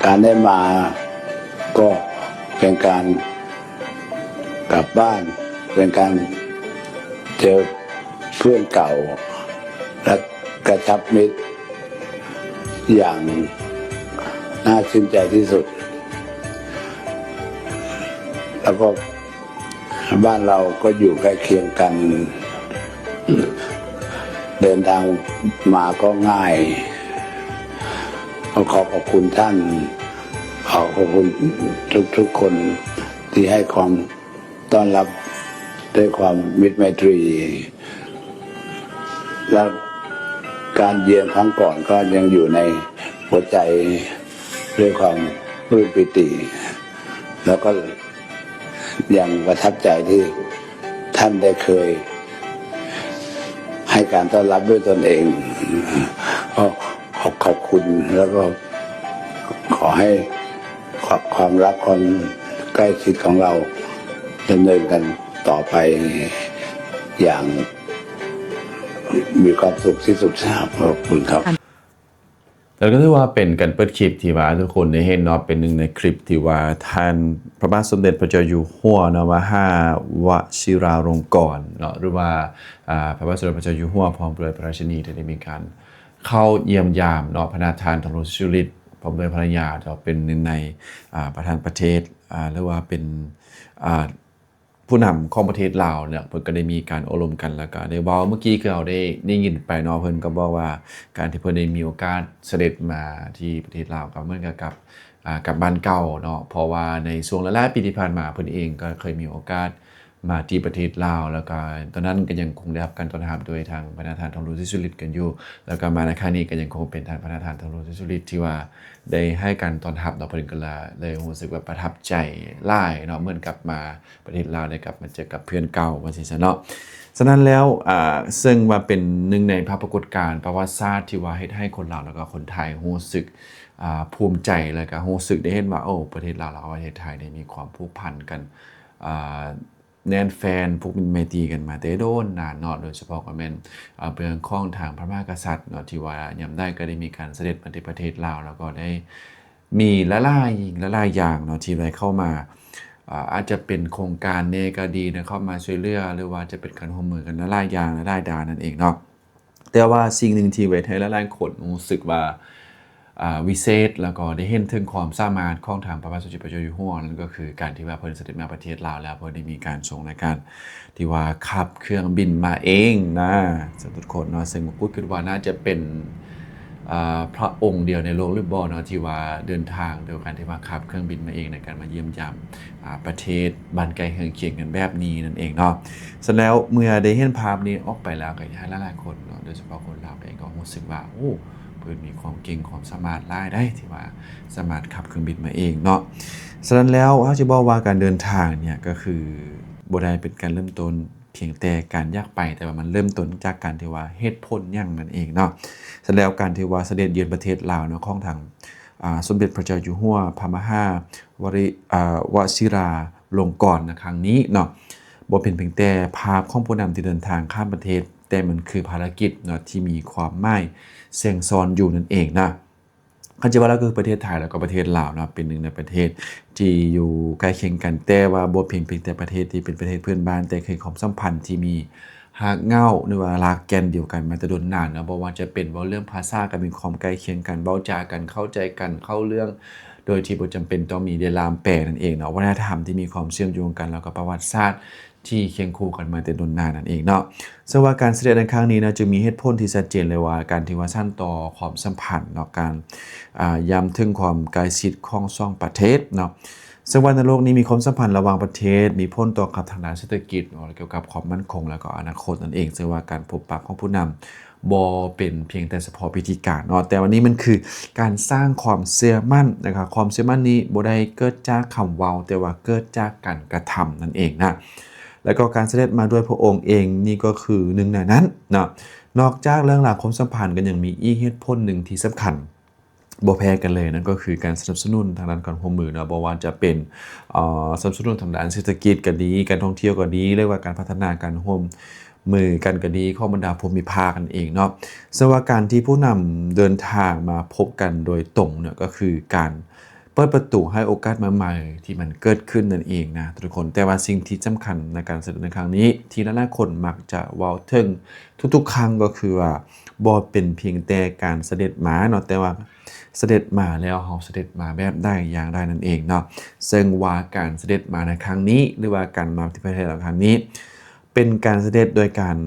การได้มาก็เป็นการกลับบ้านเป็นการเจอเพื่อนเก่าและกระชับมิตรอย่างน่าชื่นใจที่สุดแล้วก็บ้านเราก็อยู่ใกล้เคียงกันเดินทางมาก็ง่ายขอบคุณท่านขอบคุณทุกคนที่ให้ความต้อนรับด้วยความมิตรไมตรีและการเยือนครั้งก่อนก็ยังอยู่ในหัวใจด้วยความปลื้มปิติแล้วก็ยังประทับใจที่ท่านได้เคยให้การต้อนรับด้วยตนเองก็ขอบคุณแล้วก็ขอให้ความรักความใกล้ชิดของเราดำเนินกันต่อไปอย่างมีความสุขที่สุดครับขอบคุณครับแล้วก็ถือว่าเป็นการเปิดคลิปที่ว่าทุกคนได้เห็นเนาะเป็นหนึ่งในคลิปที่ว่าท่านพระบาทสมเด็จพระเจ้าอยู่หัวนววชิราลงกรณ์เนาะหรือว่าพระบาทสมเด็จพระเจ้าอยู่หัวพร้อมด้วยพระราชินีได้มีการเข้าเยี่ยมยามเนาะพระนาถานทรุสุริตพร้อมด้วยภรรยาเนาะเป็นหนึ่งในประธานประเทศหรือว่าเป็นผู้นำของประเทศลาวเนี่ยเพิ่นก็ได้มีการอบรมกันแล้วก็ได้เว้าเมื่อกี้คือเราได้ยินไปเนาะเพิ่นก็บอกว่าการที่เพิ่นได้มีโอกาสเสด็จมาที่ประเทศลาวก็เหมือนกับบ้านเก่าเนาะเพราะว่าในช่วงหลายๆปีที่ผ่านมาเพิ่นเองก็เคยมีโอกาสมาที่ประเทศลาวแล้วก็ตอนนั้นก็ยังคงได้รับการต้อนรับโดยทางพระนาถานทรุสุริตกันอยู่แล้วก็มาในครั้งนี้ก็ยังคงเป็นทางพระนาถานทรุสุริตที่ว่าได้ให้การต้อนรับเนาะเพิ่นก็เลยรู้สึกว่าประทับใจหลายเนาะเหมือนกับมาประเทศลาวได้กลับมาเจอกับเพื่อนเก่าว่าซั่นซะเนาะฉะนั้นแล้วซึ่งว่าเป็นหนึ่งในภาพปรากฏการณ์ประวัติศาสตร์ที่ว่าเฮ็ดให้คนลาวแล้วก็คนไทยรู้สึกภูมิใจแล้วก็รู้สึกได้เห็นว่าโอ้ประเทศลาวแล้วก็ประเทศไทยได้มีความผูกพันกันแน่นแฟนพวกมิตรไมตรีกันมาแต่โดนนานเนาะโดยเฉพาะก็แม่นเรื่องของทางพระมหากษัตริย์เนาะที่ว่ายามได้ก็ได้มีการเสด็จมาที่ประเทศลาวแล้วก็ได้มีหลายอย่างเนาะที่ได้เข้ามาอาจจะเป็นโครงการเนก็ดีนะเข้ามาช่วยเหลือหรือว่าจะเป็นการร่วมมือกันหลายอย่างหลายด้านนั่นเองเนาะแต่ว่าสิ่งหนึ่งที่ไว้ให้หลายๆคนรู้สึกว่าวิเศษแล้วก็ได้เห็นถึงความสามารถของทางพระบาทสมเด็จพระเจ้าอยู่หัวนั่นก็คือการที่ว่าเพิ่นเสด็จมาประเทศลาวแล้วเพิ่นได้มีการทรงในการที่ว่าขับเครื่องบินมาเองนะสำหรับทุกคนเนาะซึ่งผมคิดว่าน่าจะเป็นพระองค์เดียวในโลกหรือบ่เนาะที่ว่าเดินทางโดยการที่ว่าขับเครื่องบินมาเองในการมาเยี่ยมยามประเทศบ้านไกลเฮือนเคียงกันแบบนี้นั่นเองเนาะเสร็จแล้วเมื่อได้เห็นภาพนี้ออกไปแล้วก็ให้หลายๆคนเนาะโดยเฉพาะคนลาวเองก็รู้สึกว่าโอ้เพิ่นมีความเก่งความสามารถหลายได้ที่ว่าสามารถขับเครื่องบินมาเองเนาะฉะนั้นแล้วเฮาสิบอกว่าการเดินทางเนี่ยก็คือบ่ได้เป็นการเริ่มต้นเพียงแต่การอยากไปแต่ว่ามันเริ่มต้นจากการที่ว่าเหตุผลหยังนั่นเองเนาะฉะนั้นแล้วการที่ว่าเสด็จเยือนประเทศลาวเนาะของทางสมเด็จพระเจ้าอยู่หัวพระมหาวชิราลงกรณ์ในครั้งนี้เนาะบ่เป็นเพียงแต่ภาพของผู้นำที่เดินทางข้ามประเทศแต่มันคือภารกิจเนาะที่มีความหมายแทรกซ้อนอยู่นั่นเองนะคันจะว่าแล้วคือประเทศไทยแล้วก็ประเทศลาวนะเป็นหนึ่งในประเทศที่อยู่ใกล้เคียงกันแต่ว่าบ่เพียงแต่ประเทศที่เป็นประเทศเพื่อนบ้านแต่คือความสัมพันธ์ที่มีหากเหง้าหรือว่ารากแก่นเดียวกันมาแต่โดนนานนะบ่ว่าจะเป็นเว้าเรื่องภาษาก็มีความใกล้เคียงกันเว้าจากันเข้าใจกันเข้าเรื่องโดยที่บ่จำเป็นต้องมีลามแปลนั่นเองเนาะวัฒนธรรมที่มีความเชื่อมโยงกันแล้วก็ประวัติศาสตร์ที่เคียงคู่กันมาแต่โดนนานนั่นเองเนาะซึ่งว่าการเสด็จในครั้งนี้นะจะมีเหตุผลที่ชัดเจนเลยว่าการที่ว่าสานต่อความสัมพันธ์เนาะการย้ำถึงความใกล้ชิดของสองประเทศเนาะซึ่งว่าในโลกนี้มีความสัมพันธ์ระหว่างประเทศมีผลต่อกับทางด้านเศรษฐกิจเกี่ยวกับความมั่นคงแล้วก็อนาคตนั่นเองซึ่งว่าการพบปะของผู้นำบ่เป็นเพียงแต่เฉพาะพิธีการเนาะแต่วันนี้มันคือการสร้างความเชื่อมั่นนะครับความเชื่อมั่นนี้บ่ได้เกิดจากคำเว้าแต่ว่าเกิดจากการกระทำนั่นเองนะแล้วก็การเสด็จมาด้วยพระองค์เองนี่ก็คือหนึ่งในนั้นเนาะนอกจากเรื่องราวความสัมพันธ์กันยังมีอีกเหตุผลหนึ่งที่สำคัญบ่แพ้กันเลยนั่นก็คือการสนับสนุนทางด้านการร่วมมือเนาะบ่ว่าจะเป็นสนับสนุนทางด้านเศรษฐกิจก็ดีการท่องเที่ยวก็ดีเรียกว่าการพัฒนาการร่วม มือกันก็ดีของบรรดาภูมิภาคกันเองเนาะซึ่งว่าการที่ผู้นำเดินทางมาพบกันโดยตรงเนี่ยก็คือการเปิดประตูให้โอกาสใหม่ๆที่มันเกิดขึ้นนั่นเองนะทุกคนแต่ว่าสิ่งที่สำคัญในการเสด็จในครั้งนี้ที่หลายๆคนมักจะเว้าถึงทุกๆครั้งก็คือว่าบ่เป็นเพียงแต่การเสด็จมาเนาะแต่ว่าเสด็จมาแล้วเฮาเสด็จมาแบบใดอย่างใดนั่นเองเนาะซึ่งว่าการเสด็จมาในครั้งนี้หรือว่าการมาที่ประเทศเราครั้งนี้เป็นการเสด็จโดยการ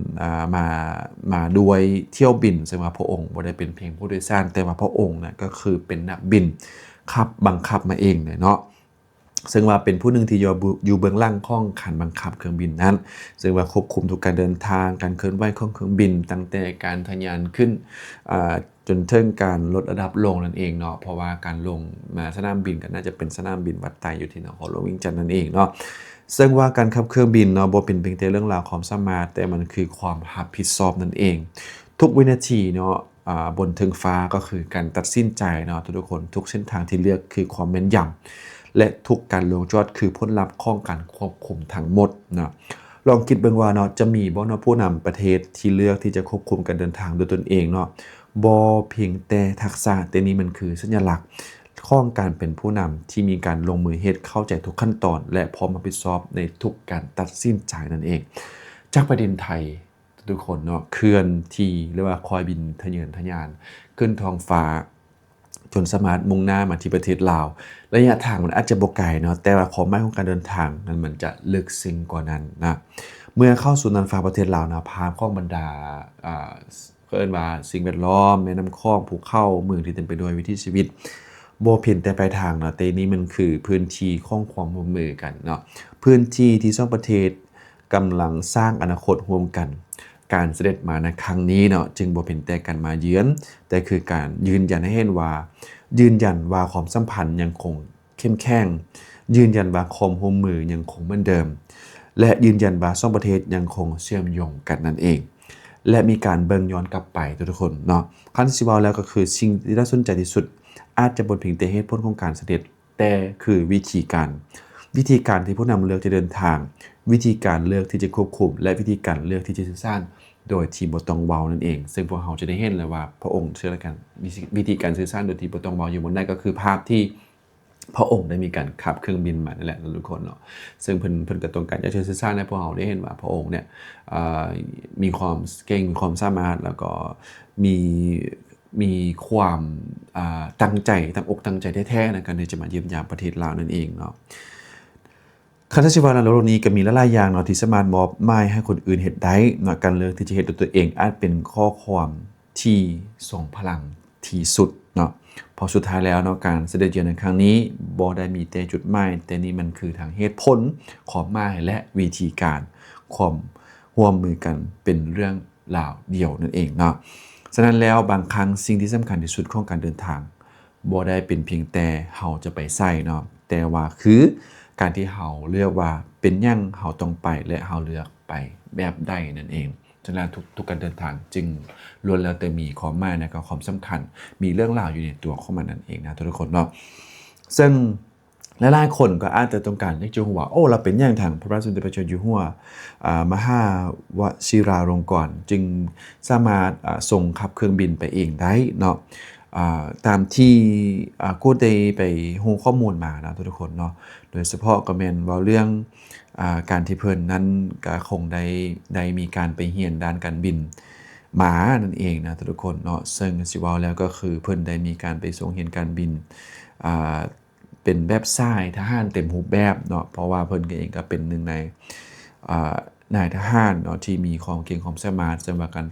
มาด้วยเที่ยวบินซึ่งว่าพระองค์บ่ได้เป็นเพียงผู้โดยสารแต่ว่าพระองค์น่ะก็คือเป็นนักบินบังคับมาเองเนาะซึ่งว่าเป็นผู้หนึ่งที่อยู่เบื้องหลังของขันบังคับเครื่องบินนั้นซึ่งว่าควบคุมทุกการเดินทางการเคลื่อนไหวของเครื่องบินตั้งแต่การทะยานขึ้นจนถึงการลดระดับลงนั่นเองเนาะเพราะว่าการลงมาสนามบินก็น่าจะเป็นสนามบินวัดไตอยู่ที่นครหลวงเวียงจันทน์นั่นเองเนาะซึ่งว่าการขับเครื่องบินเนาะบ่เป็นเพียงแต่เรื่องราวความสามารถแต่มันคือความรับผิดชอบนั่นเองทุกวินาทีเนาะบนเทิงฟ้าก็คือการตัดสินใจเนาะทุกคนทุกเส้นทางที่เลือกคือความแม่นยำและทุกการลงจอดคือผลลัพธ์ของการควบคุมทั้งหมดนะลองคิดเบิ่งว่าเนาะจะมีบ่เนาะผู้นำประเทศที่เลือกที่จะควบคุมการเดินทางโดยตนเองเนาะบ่เพียงแต่ทักษะแต่นี้มันคือสัญลักษณ์ของการเป็นผู้นำที่มีการลงมือเฮ็ดเข้าใจทุกขั้นตอนและพร้อมรับผิดชอบในทุกการตัดสินใจนั่นเองจากประเด็นไทยทุกคนเนาะเคลื่อนที่หรือว่าคอยบินทะเยอทะยานขึ้นท้องฟ้าจนสามารถมุ่งหน้ามาที่ประเทศลาวระยะทางมันอาจจะบ่ไกลเนาะแต่ว่าความหมายของการเดินทางนั้นมันจะลึกซึ้งกว่านั้นนะเมื่อเข้าสู่น่านฟ้าประเทศลาวนะภาพของบรรดาเอิ้นว่าสิ่งแวดล้อมแม่น้ำคลองภูเขาเมืองที่เต็มไปด้วยวิถีชีวิตบ่เพียงแต่ปลายทางเนาะแต่นี้มันคือพื้นที่ของความร่วมมือกันเนาะพื้นที่ที่สองประเทศกำลังสร้างอนาคตร่วมกันการเสด็จมาในครั้งนี้เนาะจึงบ่เป็นแต่การมาเยือนแต่คือการยืนยันให้เห็นว่าความสัมพันธ์ยังคงเข้มแข็งยืนยันว่าความร่วมมือยังคงเหมือนเดิมและยืนยันว่าสองประเทศยังคงเชื่อมโยงกันนั่นเองและมีการเบิ่งย้อนกลับไปทุกคนเนาะคันสิเว้าแล้วก็คือสิ่งที่น่าสนใจที่สุดอาจจะบ่เพียงแต่เหตุผลของการเสด็จแต่คือวิธีการที่ผู้นำเลือกจะเดินทางวิธีการเลือกที่จะควบคุมและวิธีการเลือกที่จะสื่อสารโดยที่บ่ต้องเว้านั่นเองซึ่งพวกเราจะได้เห็นเลยว่าพระองค์เชื่อแล้วกันวิธีการสื่อสารโดยที่บ่ต้องเว้าอยู่บนนั้นก็คือภาพที่พระองค์ได้มีการขับเครื่องบินมานั่นแหละทุกคนเนาะซึ่งเพิ่นก็ต้องการจะสื่อสารให้พวกเราได้เห็นว่าพระองค์เนี่ยมีความเก่งมีความสามารถแล้วก็มีความตั้งใจตั้งอกตั้งใจแท้ๆในการที่จะมาเยี่ยมยามประเทศลาวนั่นเองเนาะคันสิว่าในโลกนี้ก็มีหลายๆอย่างเนาะที่สามารถมอบหมายให้คนอื่นเฮ็ดได้เนาะการเลือกที่จะเฮ็ดด้วยตัวเองอาจเป็นข้อความที่ทรงพลังที่สุดเนาะพอสุดท้ายแล้วเนาะการเสด็จเยือนในครั้งนี้บ่ได้มีแต่จุดหมายแต่นี่มันคือทางเหตุผลความหมายและวิธีการความร่วมมือกันเป็นเรื่องราวเดียวนั่นเองเนาะฉะนั้นแล้วบางครั้งสิ่งที่สำคัญที่สุดของการเดินทางบ่ได้เป็นเพียงแต่เฮาจะไปไสเนาะแต่ว่าคือการที่เฮาเลือกว่าเป็นหยังเฮาต้องไปและเฮาเลือกไปแบบใดนั่นเองฉะนั้นทุกการเดินทางจึงล้วนแล้วแต่มีความหมายและก็ความสำคัญมีเรื่องราวอยู่ในตัวของมันนั่นเองนะทุกคนเนาะซึ่งหลายๆคนก็อาจจะต้องการอยากจะรู้ว่าโอ้เราเป็นอย่างทางพระบาทสมเด็จพระเจ้าอยู่หัวมหาวชิราลงกรณ์จึงสามารถส่งขับเครื่องบินไปเองได้เนาะตามที่กูได้ไปฮู้ข้อมูลมานะทุกคนเนาะโดยเฉพาะก็แม่นเว้าเรื่องการที่เพิ่นนั้นก็คงได้มีการไปเรียนด้านการบินมานั่นเองนะทุกคนเนาะซึ่งสิเว้าแล้วก็คือเพิ่นได้มีการไปส่งเรียนการบินเป็นแบบชายทหารเต็มรูปแบบเนาะเพราะว่าเพิ่นเองก็เป็นหนึ่งในนายทหารเนาะที่มีความเก่งความสามารถสำหรับการ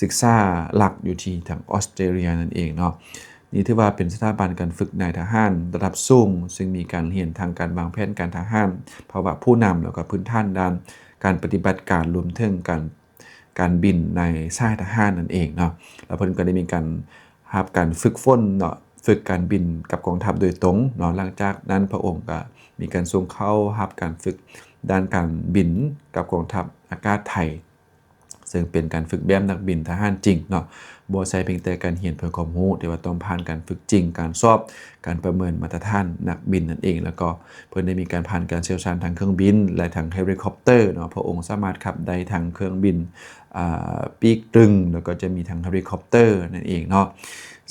ศึกษาหลักอยู่ที่ทางออสเตรเลียนั่นเองเนาะนี่ถือว่าเป็นสถาบันการฝึกนายทหารระดับสูงซึ่งมีการเรียนทางการวางแผนการทหารภาวะผู้นำแล้วก็พื้นฐานด้านการปฏิบัติการรวมถึงการบินในค่ายทหารนั่นเองเนาะแล้วเพิ่นก็ได้มีการรับการฝึกฝนเนาะฝึกการบินกับกองทัพโดยตรงเนาะหลังจากนั้นพระองค์ก็มีการส่งเข้ารับการฝึกด้านการบินกับกองทัพอากาศไทย ซึ่งเป็นการฝึกแบบนักบินทหารจริงเนาะบ่ใช่เพียงแต่การเรียนเพื่อความรู้แต่ว่าต้องผ่านการฝึกจริงการสอบการประเมินมาตรฐานนักบินนั่นเองแล้วก็เพิ่นได้มีการผ่านการเชี่ยวชาญทางเครื่องบินและทางเฮลิคอปเตอร์เนาะพระองค์สามารถขับได้ทางเครื่องบินปีกตึงแล้วก็จะมีทางเฮลิคอปเตอร์นั่นเองเนาะ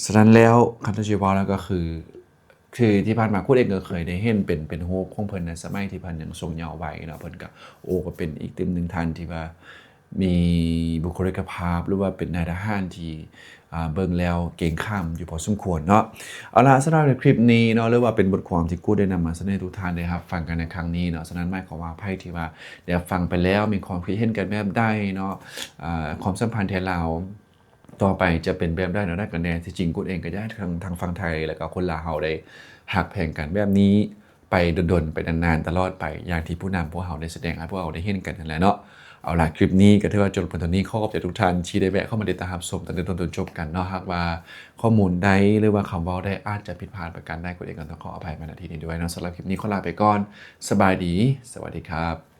ฉะนั้นแล้วคันที่ว่าแล้วก็คือที่ผ่านมาคุณเองก็เคยได้เห็นเป็นโฮปของเพิ่นในสมัยที่เพิ่นยังทรงเยาว์วัยเนาะเพิ่นก็ก็เป็นอีกตึมหนึ่งท่านที่ว่ามีบุคลิกภาพหรือว่าเป็นนายทหารที่เบิ่งแล้วเก่งข้ามอยู่พอสมควรเนาะเอาล่ะสำหรับในคลิปนี้เนาะหรือว่าเป็นบทความที่กูได้นำมาเสนอทุกท่านเลยครับฟังกันในครั้งนี้เนาะฉะนั้นหมายความว่าไพ่ที่ว่าเดี๋ยวฟังไปแล้วมีความคิดเห็นกันแบบใดเนาะความสัมพันธ์ไทยลาวต่อไปจะเป็นแบบใดเนาะได้กันแน่ที่จริงกูเองก็อยากให้ทางฝั่งไทยแล้วก็คนลาวเฮาได้หักแพงกันแบบนี้ไปดนๆไปนานๆตลอดไปอย่างที่ผู้นำพวกเฮาได้แสดงให้พวกเราได้เห็นกันนั่นแหละเนาะเอาล่ะคลิปนี้ก็ถือว่าจบลงตอนนี้ขอขอบใจทุกท่านที่ได้แวะเข้ามาติดตามชมตั้งแต่ต้นจนจบกันเนาะหากว่าข้อมูลใดหรือว่าคำเว้าได้อาจจะผิดพลาดประการใดก็เองก็ต้องขออภัยมาณที่นี้ด้วยเนาะสำหรับคลิปนี้ขอลาไปก่อนสบายดีสวัสดีครับ